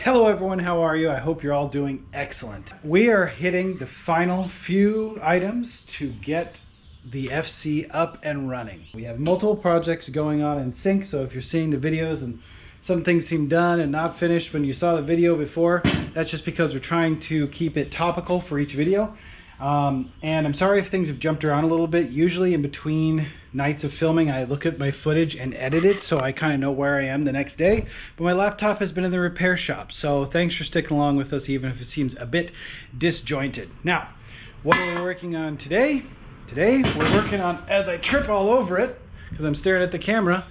Hello everyone, how are you? I hope you're all doing excellent. We are hitting the final few items to get the FC up and running. We have multiple projects going on in sync, so if you're seeing the videos and some things seem done and not finished when you saw the video before, that's just because we're trying to keep it topical for each video. And I'm sorry if things have jumped around a little bit. Usually in between nights of filming I look at my footage and edit it so I kind of know where I am the next day, but my laptop has been in the repair shop, so thanks for sticking along with us even if it seems a bit disjointed. Now, what are we working on today? Today we're working on, as I trip all over it because I'm staring at the camera,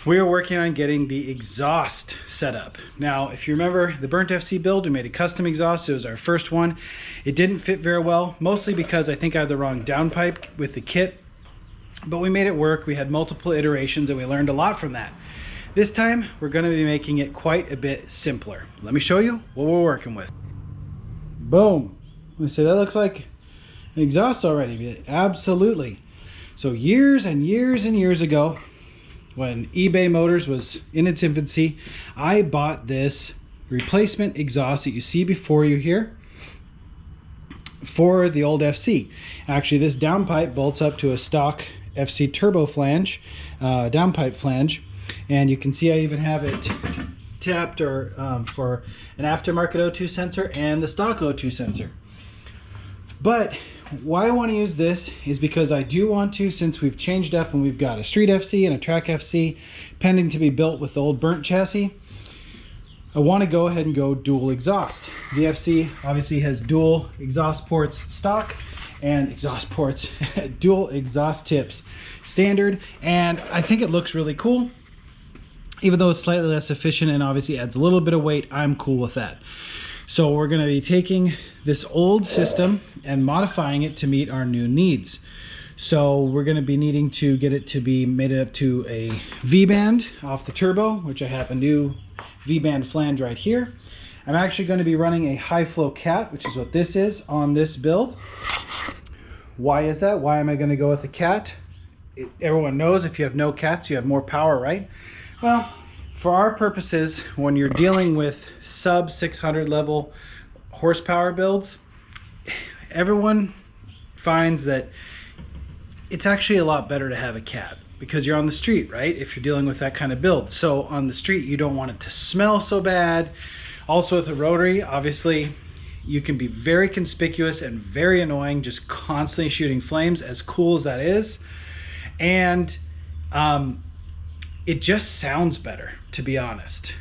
we are working on getting the exhaust set up. Now, if you remember the burnt FC build, we made a custom exhaust. It was our first one. It didn't fit very well, mostly because I think I had the wrong downpipe with the kit, but we made it work. We had multiple iterations and we learned a lot from that. This time, we're gonna be making it quite a bit simpler. Let me show you what we're working with. Boom. Let me say that looks like an exhaust already. Absolutely. So years and years and years ago, when eBay Motors was in its infancy, I bought this replacement exhaust that you see before you here for the old FC. Actually, this downpipe bolts up to a stock FC turbo flange, downpipe flange, and you can see I even have it tapped or for an aftermarket O2 sensor and the stock O2 sensor. But why I want to use this is because I do want to, since we've changed up and we've got a street FC and a track FC pending to be built with the old burnt chassis, I want to go ahead and go dual exhaust. The FC obviously has dual exhaust ports stock and exhaust ports, dual exhaust tips standard, and I think it looks really cool. Even though it's slightly less efficient and obviously adds a little bit of weight, I'm cool with that. So we're going to be taking this old system and modifying it to meet our new needs. So we're going to be needing to get it to be made up to a V-band off the turbo, which I have a new V-band flange right here. I'm actually going to be running a high flow cat, which is what this is on this build. Why is that? Why am I going to go with a cat? Everyone knows if you have no cats, you have more power, right? Well, for our purposes, when you're dealing with sub 600 level horsepower builds, everyone finds that it's actually a lot better to have a cat because you're on the street, right? If you're dealing with that kind of build. So on the street, you don't want it to smell so bad. Also with a rotary, obviously, you can be very conspicuous and very annoying, just constantly shooting flames, as cool as that is. And it just sounds better, to be honest.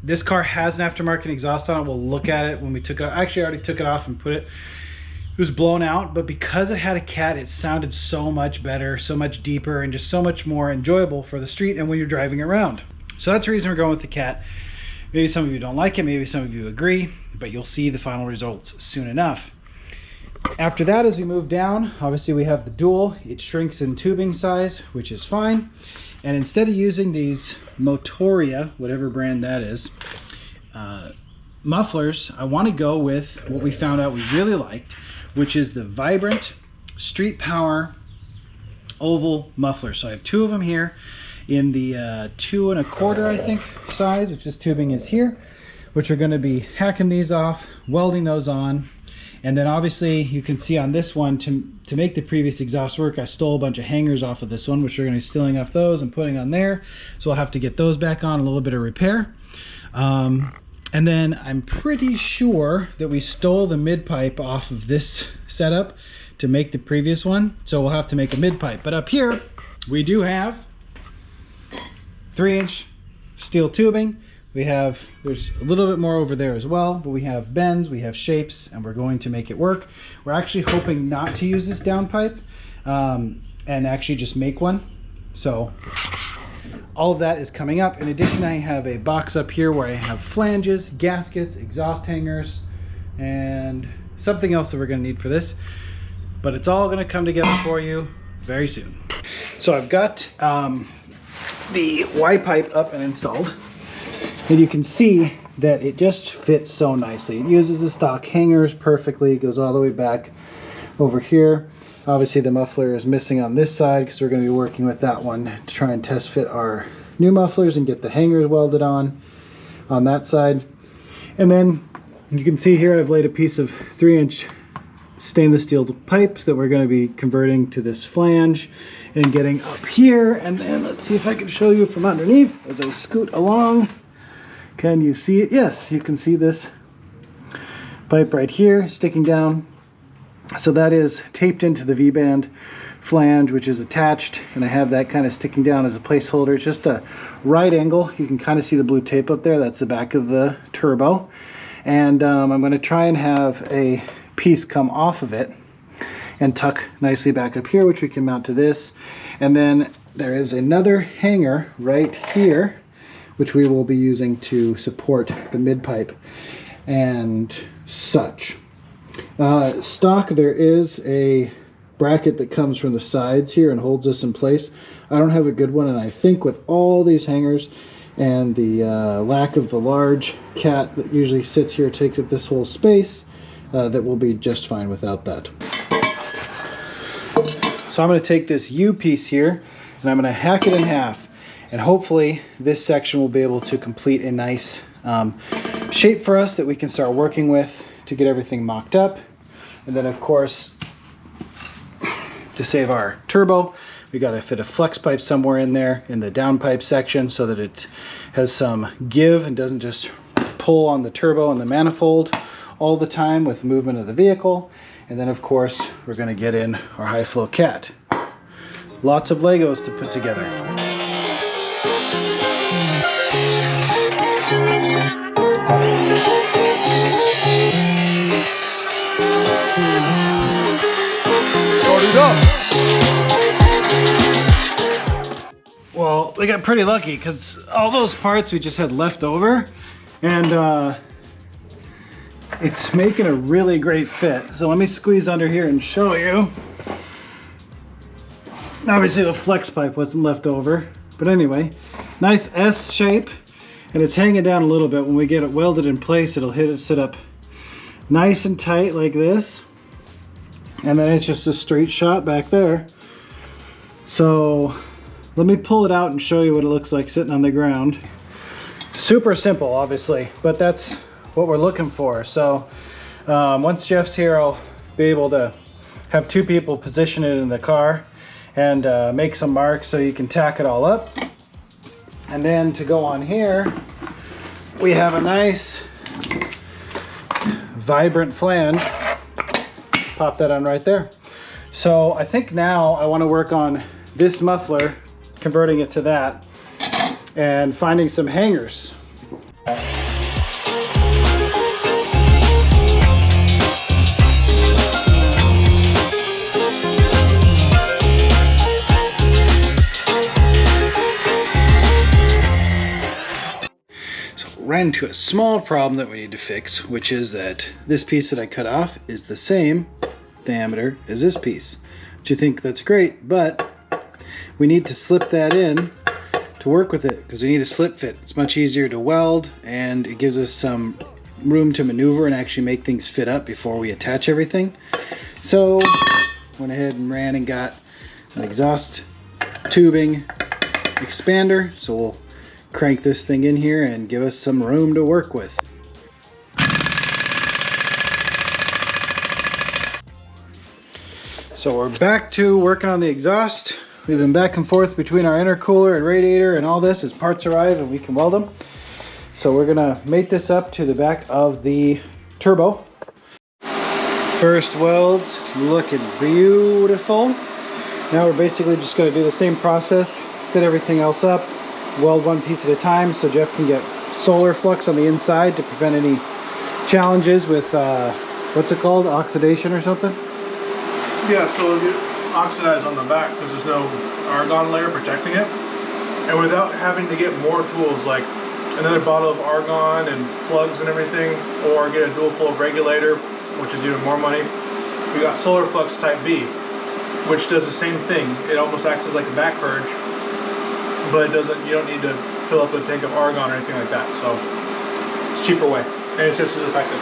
This car has an aftermarket exhaust on it. We'll look at it when we took it. I actually already took it off and put it. It was blown out, but because it had a cat, it sounded so much better, so much deeper, and just so much more enjoyable for the street and when you're driving around. So that's the reason we're going with the cat. Maybe some of you don't like it, maybe some of you agree, but you'll see the final results soon enough. After that, as we move down, obviously we have the dual. It shrinks in tubing size, which is fine. And instead of using these Motoria, whatever brand that is, mufflers, I want to go with what we found out we really liked, which is the Vibrant Street Power oval muffler. So I have two of them here in the 2 1/4, I think, size, which this tubing is here, which are going to be hacking these off, welding those on. And then obviously you can see on this one, to make the previous exhaust work, I stole a bunch of hangers off of this one, which we're going to be stealing off those and putting on there. So I'll have to get those back on, a little bit of repair. And then I'm pretty sure that we stole the mid pipe off of this setup to make the previous one. So we'll have to make a mid pipe. But up here, we do have 3-inch steel tubing. There's a little bit more over there as well, but we have bends, we have shapes, and we're going to make it work. We're actually hoping not to use this downpipe and actually just make one. So all of that is coming up. In addition, I have a box up here where I have flanges, gaskets, exhaust hangers, and something else that we're going to need for this. But it's all going to come together for you very soon. So I've got the Y pipe up and installed. And you can see that it just fits so nicely. It uses the stock hangers perfectly. It goes all the way back over here. Obviously the muffler is missing on this side because we're going to be working with that one to try and test fit our new mufflers and get the hangers welded on. on that side. And then you can see here I've laid a piece of 3-inch stainless steel pipe that we're going to be converting to this flange and getting up here. And then let's see if I can show you from underneath as I scoot along. Can you see it? Yes, you can see this pipe right here sticking down. So that is taped into the V-band flange, which is attached, and I have that kind of sticking down as a placeholder. It's just a right angle. You can kind of see the blue tape up there. That's the back of the turbo. And I'm going to try and have a piece come off of it and tuck nicely back up here, which we can mount to this. And then there is another hanger right here, which we will be using to support the mid pipe and such. Stock, there is a bracket that comes from the sides here and holds this in place. I don't have a good one, and I think with all these hangers and the lack of the large cat that usually sits here, takes up this whole space, that will be just fine without that. So I'm going to take this U piece here and I'm going to hack it in half, and hopefully this section will be able to complete a nice shape for us that we can start working with to get everything mocked up. And then of course, to save our turbo, we got to fit a flex pipe somewhere in there in the downpipe section so that it has some give and doesn't just pull on the turbo and the manifold all the time with movement of the vehicle. And then of course we're going to get in our high flow cat. Lots of Legos to put together. Start it up. Well, we got pretty lucky because all those parts we just had left over, and it's making a really great fit. So let me squeeze under here and show you. Obviously the flex pipe wasn't left over, but anyway, nice S shape, and it's hanging down a little bit. When we get it welded in place, it'll sit up nice and tight like this, and then it's just a straight shot back there. So let me pull it out and show you what it looks like sitting on the ground. Super simple, obviously, but that's what we're looking for. So once Jeff's here, I'll be able to have 2 people position it in the car and make some marks so you can tack it all up. And then to go on here, we have a nice vibrant flange. Pop that on right there. So I think now I want to work on this muffler, converting it to that, and finding some hangers. Ran into a small problem that we need to fix, which is that this piece that I cut off is the same diameter as this piece. Which you think that's great, but we need to slip that in to work with it because we need a slip fit. It's much easier to weld, and it gives us some room to maneuver and actually make things fit up before we attach everything. So went ahead and ran and got an exhaust tubing expander, so we'll crank this thing in here and give us some room to work with. So we're back to working on the exhaust. We've been back and forth between our intercooler and radiator and all this as parts arrive and we can weld them. So we're gonna mate this up to the back of the turbo. First weld, looking beautiful. Now we're basically just gonna do the same process, fit everything else up, weld one piece at a time so Jeff can get solar flux on the inside to prevent any challenges with what's it called, oxidation or something? Yeah, so it'll get oxidized on the back because there's no argon layer protecting it, and without having to get more tools like another bottle of argon and plugs and everything, or get a dual flow regulator, which is even more money, we got solar flux type B, which does the same thing. It almost acts as like a back purge, but it doesn't, you don't need to fill up a tank of argon or anything like that. So it's a cheaper way, and it's just as effective.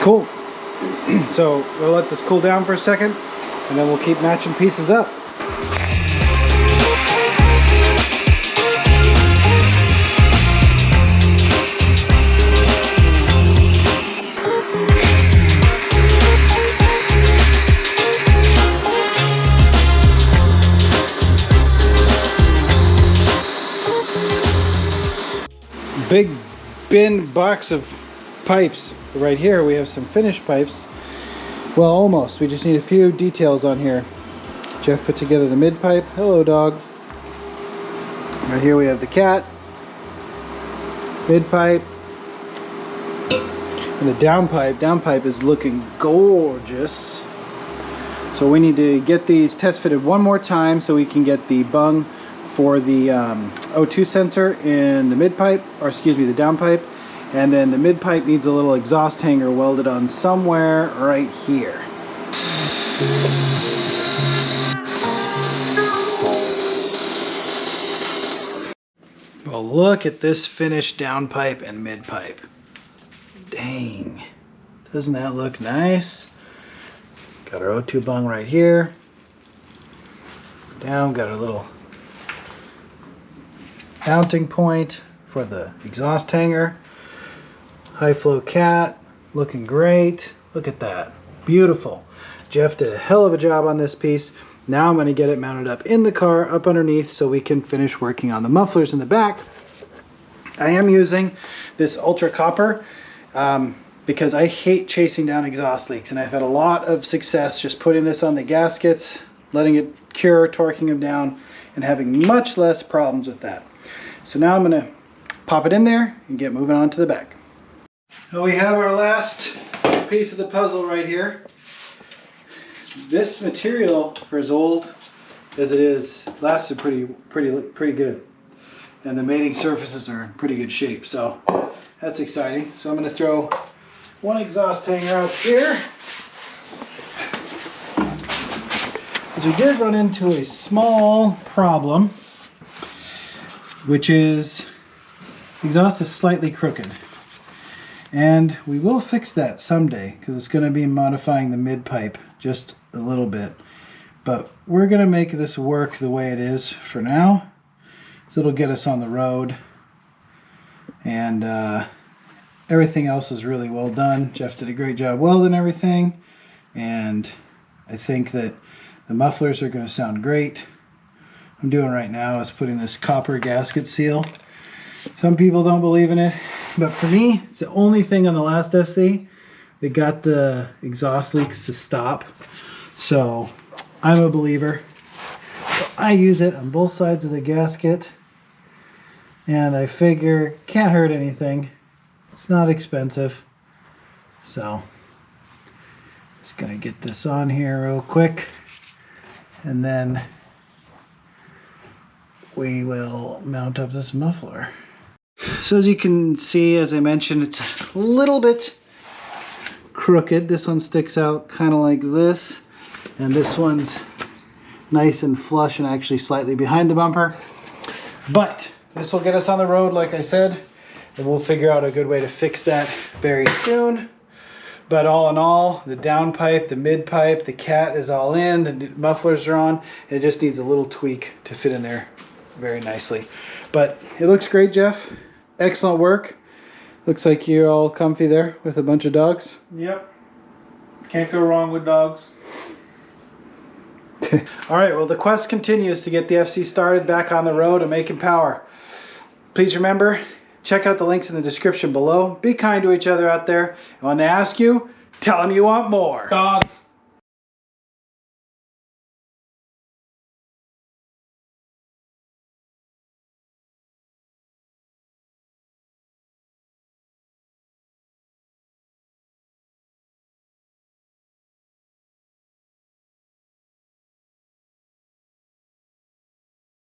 Cool. So we'll let this cool down for a second, and then we'll keep matching pieces up. bin box of pipes. Right here we have some finished pipes. Well, almost. We just need a few details on here. Jeff put together the mid pipe. Hello, dog. Right here we have the cat, mid pipe, and the down pipe. Down pipe is looking gorgeous. So we need to get these test fitted one more time so we can get the bung for the O2 sensor in the mid pipe, or excuse me, the down pipe. And then the mid pipe needs a little exhaust hanger welded on somewhere right here. Well, look at this finished down pipe and mid pipe. Dang, doesn't that look nice? Got our O2 bung right here. Down, got our little mounting point for the exhaust hanger. High flow cat, looking great. Look at that, beautiful. Jeff did a hell of a job on this piece. Now I'm going to get it mounted up in the car, up underneath, so we can finish working on the mufflers in the back. I am using this ultra copper because I hate chasing down exhaust leaks, and I've had a lot of success just putting this on the gaskets, letting it cure, torquing them down, and having much less problems with that. So now I'm going to pop it in there and get moving on to the back. Well, we have our last piece of the puzzle right here. This material, for as old as it is, lasted pretty good, and the mating surfaces are in pretty good shape, so that's exciting. So I'm going to throw one exhaust hanger out here, because we did run into a small problem, which is the exhaust is slightly crooked, and we will fix that someday because it's going to be modifying the mid pipe just a little bit, but we're going to make this work the way it is for now, so it'll get us on the road, and everything else is really well done. Jeff did a great job welding everything, and I think that the mufflers are going to sound great. What I'm doing right now is putting this copper gasket seal. Some people don't believe in it, but for me it's the only thing on the last FC that got the exhaust leaks to stop. So I'm a believer. So I use it on both sides of the gasket, and I figure can't hurt anything. It's not expensive. So just gonna get this on here real quick, and then we will mount up this muffler. So as you can see, as I mentioned, it's a little bit crooked. This one sticks out kind of like this, and this one's nice and flush and actually slightly behind the bumper. But this will get us on the road, like I said, and we'll figure out a good way to fix that very soon. But all in all, the down pipe, the mid pipe, the cat is all in, the mufflers are on, and it just needs a little tweak to fit in there very nicely. But it looks great, Jeff. Excellent work. Looks like you're all comfy there with a bunch of dogs. Yep. Can't go wrong with dogs. Alright, well, the quest continues to get the FC started back on the road and making power. Please remember, check out the links in the description below. Be kind to each other out there. And when they ask you, tell them you want more. Dogs.